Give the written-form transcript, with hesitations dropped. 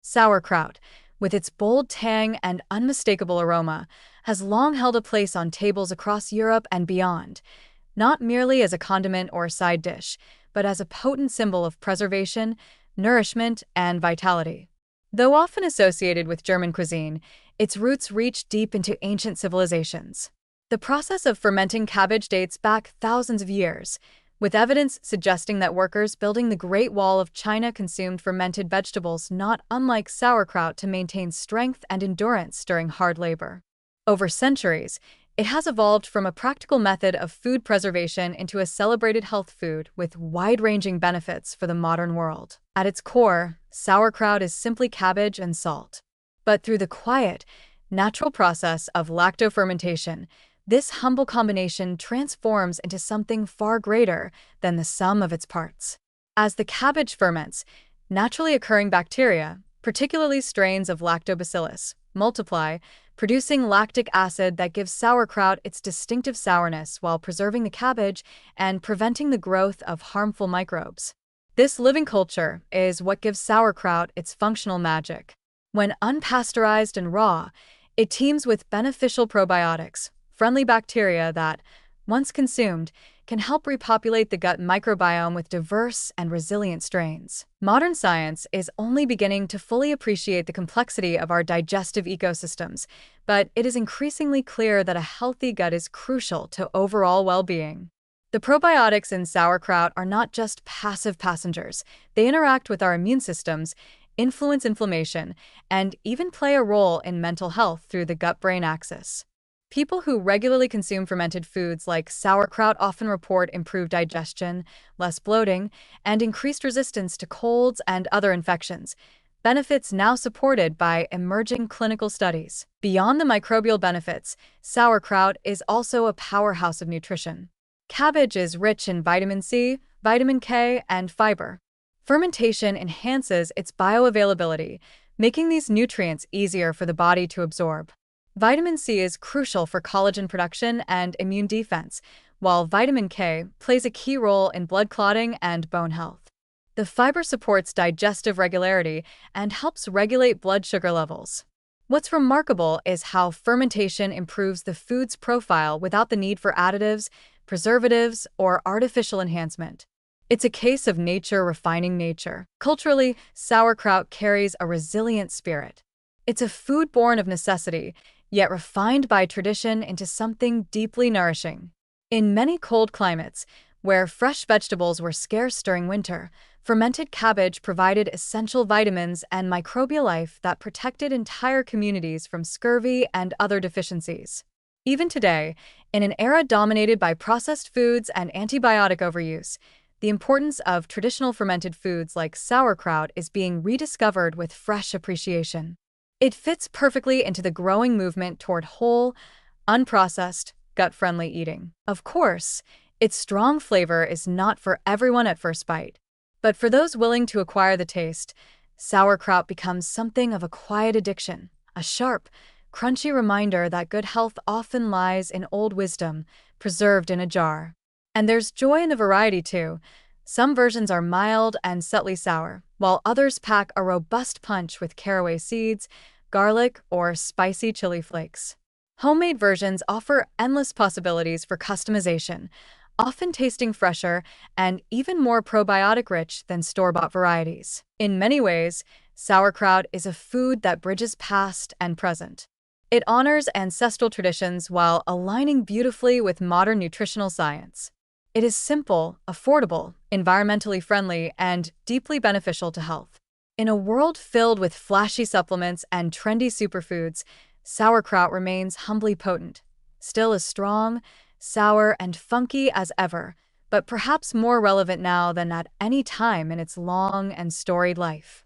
Sauerkraut, with its bold tang and unmistakable aroma, has long held a place on tables across Europe and beyond, not merely as a condiment or side dish, but as a potent symbol of preservation, nourishment, and vitality. Though often associated with German cuisine, its roots reach deep into ancient civilizations. The process of fermenting cabbage dates back thousands of years, with evidence suggesting that workers building the Great Wall of China consumed fermented vegetables not unlike sauerkraut to maintain strength and endurance during hard labor. Over centuries, it has evolved from a practical method of food preservation into a celebrated health food with wide-ranging benefits for the modern world. At its core, sauerkraut is simply cabbage and salt. But through the quiet, natural process of lactofermentation, this humble combination transforms into something far greater than the sum of its parts. As the cabbage ferments, naturally occurring bacteria, particularly strains of lactobacillus, multiply, producing lactic acid that gives sauerkraut its distinctive sourness while preserving the cabbage and preventing the growth of harmful microbes. This living culture is what gives sauerkraut its functional magic. When unpasteurized and raw, it teems with beneficial probiotics, friendly bacteria that, once consumed, can help repopulate the gut microbiome with diverse and resilient strains. Modern science is only beginning to fully appreciate the complexity of our digestive ecosystems, but it is increasingly clear that a healthy gut is crucial to overall well-being. The probiotics in sauerkraut are not just passive passengers. They interact with our immune systems, influence inflammation, and even play a role in mental health through the gut-brain axis. People who regularly consume fermented foods like sauerkraut often report improved digestion, less bloating, and increased resistance to colds and other infections, benefits now supported by emerging clinical studies. Beyond the microbial benefits, sauerkraut is also a powerhouse of nutrition. Cabbage is rich in vitamin C, vitamin K, and fiber. Fermentation enhances its bioavailability, making these nutrients easier for the body to absorb. Vitamin C is crucial for collagen production and immune defense, while vitamin K plays a key role in blood clotting and bone health. The fiber supports digestive regularity and helps regulate blood sugar levels. What's remarkable is how fermentation improves the food's profile without the need for additives, preservatives, or artificial enhancement. It's a case of nature refining nature. Culturally, sauerkraut carries a resilient spirit. It's a food born of necessity, yet refined by tradition into something deeply nourishing. In many cold climates, where fresh vegetables were scarce during winter, fermented cabbage provided essential vitamins and microbial life that protected entire communities from scurvy and other deficiencies. Even today, in an era dominated by processed foods and antibiotic overuse, the importance of traditional fermented foods like sauerkraut is being rediscovered with fresh appreciation. It fits perfectly into the growing movement toward whole, unprocessed, gut-friendly eating. Of course, its strong flavor is not for everyone at first bite. But for those willing to acquire the taste, sauerkraut becomes something of a quiet addiction, a sharp, crunchy reminder that good health often lies in old wisdom, preserved in a jar. And there's joy in the variety too. Some versions are mild and subtly sour, while others pack a robust punch with caraway seeds, garlic, or spicy chili flakes. Homemade versions offer endless possibilities for customization, often tasting fresher and even more probiotic-rich than store-bought varieties. In many ways, sauerkraut is a food that bridges past and present. It honors ancestral traditions while aligning beautifully with modern nutritional science. It is simple, affordable, environmentally friendly, and deeply beneficial to health. In a world filled with flashy supplements and trendy superfoods, sauerkraut remains humbly potent, still as strong, sour, and funky as ever, but perhaps more relevant now than at any time in its long and storied life.